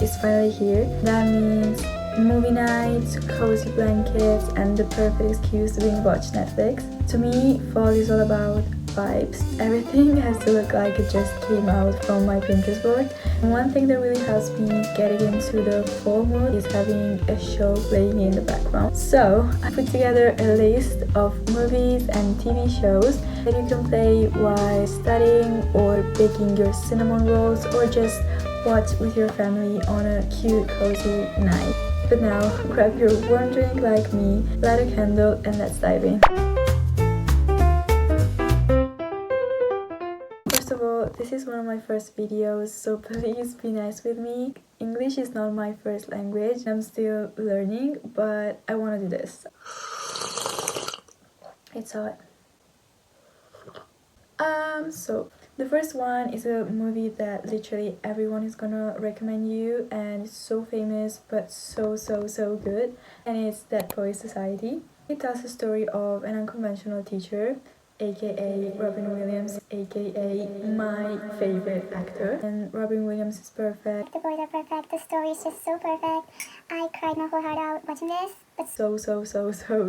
is finally here. That means movie nights, cozy blankets, and the perfect excuse to binge watch Netflix. To me, fall is all about vibes. Everything has to look like it just came out from my Pinterest board. And one thing that really helps me getting into the fall mood is having a show playing in the background. So I put together a list of movies and TV shows that you can play while studying or baking your cinnamon rolls or just watch with your family on a cute cozy night. But now, grab your warm drink like me, light a candle, and let's dive in. First of all, this is one of my first videos, so please be nice with me. English is not my first language. I'm still learning, but I want to do this. It's hot. So the first one is a movie that literally everyone is gonna recommend you, and it's so famous but so good, and it's Dead Poets Society. It tells the story of an unconventional teacher, aka Robin Williams, aka my favorite actor. And Robin Williams is perfect. The boys are perfect, the story is just so perfect. I cried my whole heart out watching this. It's so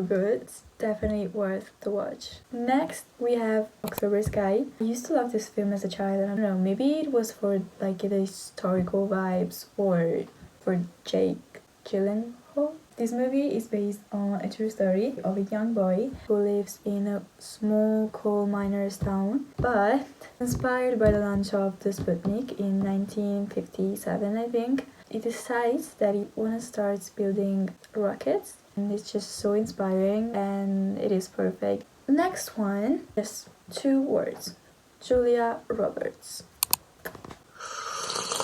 good. It's definitely worth the watch. Next, we have October Sky. I used to love this film as a child. I don't know, maybe it was for like the historical vibes or for Jake Gyllenhaal. This movie is based on a true story of a young boy who lives in a small coal miner's town, but inspired by the launch of the Sputnik in 1957, I think. He decides that he wants to start building rockets, and it's just so inspiring and it is perfect. Next one, just 2 words, Julia Roberts.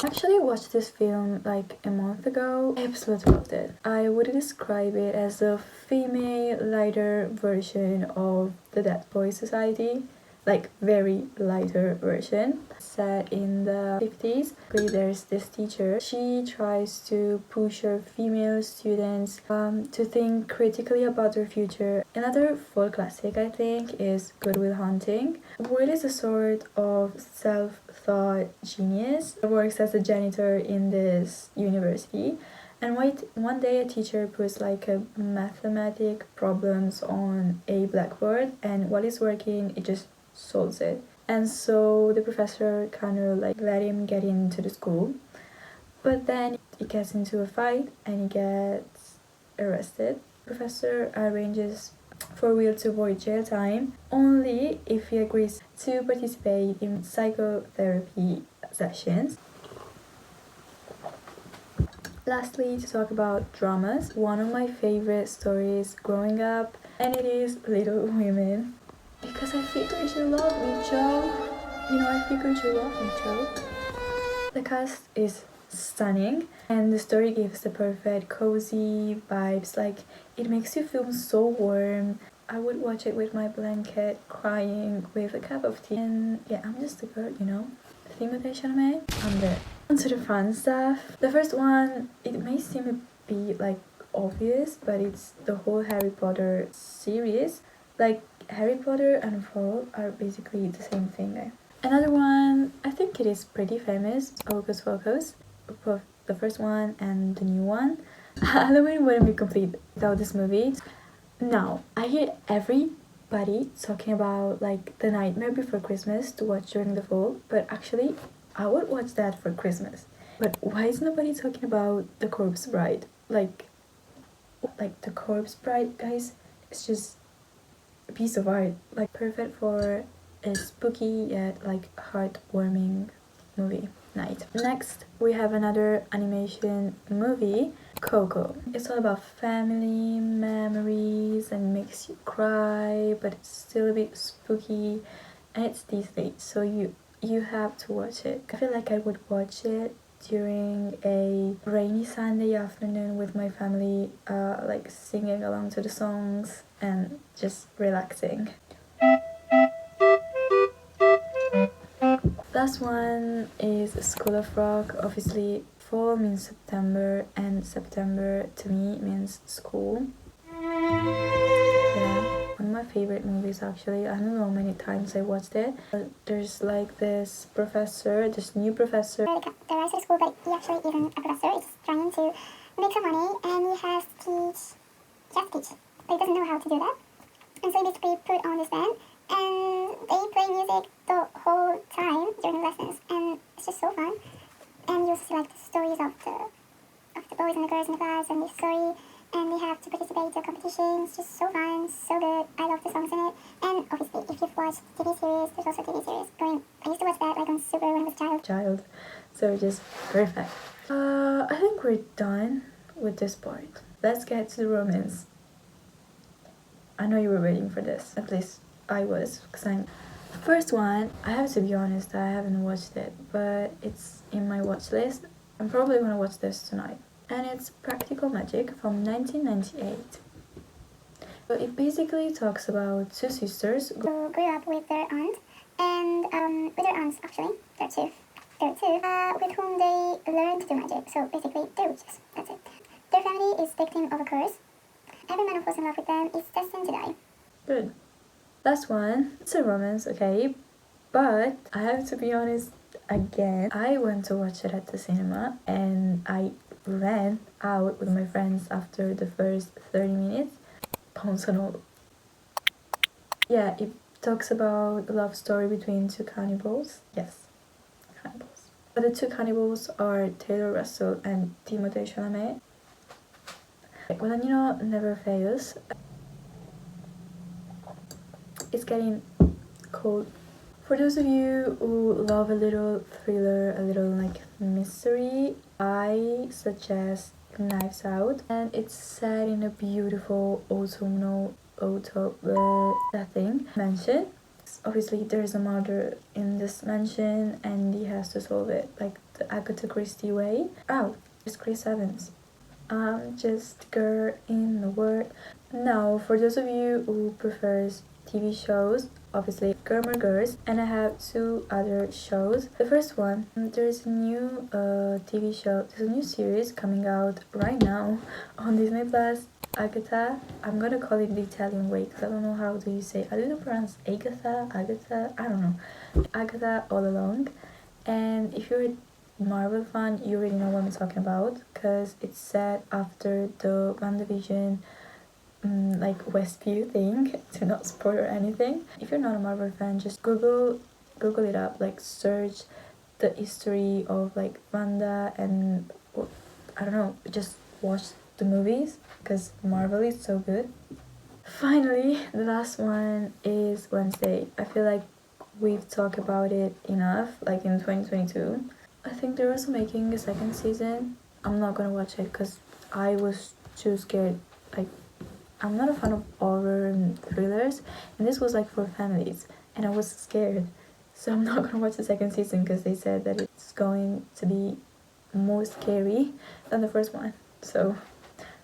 I actually watched this film like a month ago. I absolutely loved it. I would describe it as a female, lighter version of the Dead Poets Society. Like very lighter version, set in the 50s. There's this teacher. She tries to push her female students to think critically about their future. Another fall classic, I think, is Good Will Hunting. Will is a sort of self-taught genius that works as a janitor in this university. And one day a teacher puts like a mathematic problems on a blackboard, and while it's working, it just solves it. And so the professor kind of like let him get into the school, but then he gets into a fight and he gets arrested. The professor arranges for Will to avoid jail time only if he agrees to participate in psychotherapy sessions. Lastly, to talk about dramas, one of my favorite stories growing up, and it is Little Women. Because I figured you love me, Joe. I figured you love me, Joe. The cast is stunning, and the story gives the perfect cozy vibes. Like, it makes you feel so warm. I would watch it with my blanket, crying with a cup of tea. And yeah, I'm just a girl, Timothée Chalamet, I'm there. On to the fun stuff. The first one, it may seem a bit like obvious, but it's the whole Harry Potter series. Like, Harry Potter and fall are basically the same thing. Another one, I think it is pretty famous, Hocus Pocus, both the first one and the new one. Halloween wouldn't be complete without this movie. Now, I hear everybody talking about like The Nightmare Before Christmas to watch during the fall, but actually, I would watch that for Christmas. But why is nobody talking about The Corpse Bride? Like The Corpse Bride, guys, it's just a piece of art, like perfect for a spooky yet like heartwarming movie night. Next, we have another animation movie, Coco. It's all about family memories and makes you cry, but it's still a bit spooky, and it's Disney, so you have to watch it. I feel like I would watch it during a rainy Sunday afternoon with my family, like singing along to the songs and just relaxing. Last one is School of Rock. Obviously, fall means September, and September to me means school. Yeah, one of my favorite movies actually. I don't know how many times I watched it. But there's like this new professor. The rest of the school, but he actually isn't a professor. He's trying to make some money, and he has to teach. But he doesn't know how to do that. And so he basically put on this band, and they play music the whole time during lessons, and it's just so fun. And you also see like the stories of the boys and the girls in the class, and the story, and they have to participate in the competition. It's just so fun, so good. I love the songs in it. And obviously, if you've watched TV series, there's also a TV series going. I used to watch that like on Super when I was a child. So just perfect. I think we're done with this part. Let's get to the romance. I know you were waiting for this. At least I was, because I'm... The first one, I have to be honest, I haven't watched it, but it's in my watch list. I'm probably gonna watch this tonight. And it's Practical Magic from 1998. So it basically talks about two sisters who grew up with their aunt, and with their aunts actually, they're two, with whom they learned to do magic. So basically, they're witches. That's it. Their family is victim of a curse. Every man who falls in love with them is destined to die. Good. Last one. It's a romance, okay, but I have to be honest again. I went to watch it at the cinema, and I ran out with my friends after the first 30 minutes. Yeah, it talks about a love story between two cannibals. Yes, cannibals. But the two cannibals are Taylor Russell and Timothée Chalamet. Guadagnino never fails. It's getting cold. For those of you who love a little thriller, a little like mystery, I suggest Knives Out. And it's set in a beautiful autumnal setting mansion. Obviously there's a murder in this mansion and he has to solve it like the Agatha Christie way. Oh, it's Chris Evans. Just girl in the world. Now, for those of you who prefers TV shows, obviously Gilmore Girls, and I have two other shows. The first one, there's a new TV show, there's a new series coming out right now on Disney Plus. Agatha, I'm gonna call it the Italian way because I don't know how do you say. I don't pronounce Agatha, I don't know. Agatha All Along. And if you're a Marvel fan, you already know what I'm talking about because it's set after the WandaVision like Westview thing, to not spoil or anything. If you're not a Marvel fan, just Google it up, like search the history of like Wanda and I don't know, just watch the movies because Marvel is so good. Finally, the last one is Wednesday. I feel like we've talked about it enough, like in 2022. I think they're also making a second season. I'm not gonna watch it because I was too scared. Like, I'm not a fan of horror and thrillers, and this was like for families, and I was scared. So I'm not gonna watch the second season because they said that it's going to be more scary than the first one. So,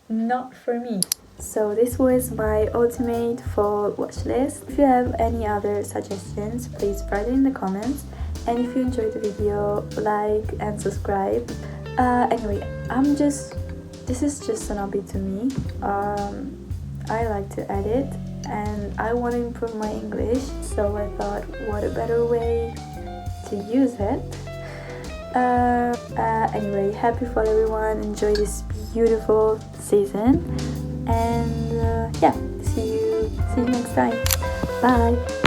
not for me. So this was my ultimate fall watch list. If you have any other suggestions, please write it in the comments. And if you enjoyed the video, like and subscribe. Anyway, this is just an hobby to me. I like to edit and I want to improve my English, so I thought what a better way to use it. Anyway, happy fall everyone, enjoy this beautiful season, and yeah, see you next time. Bye.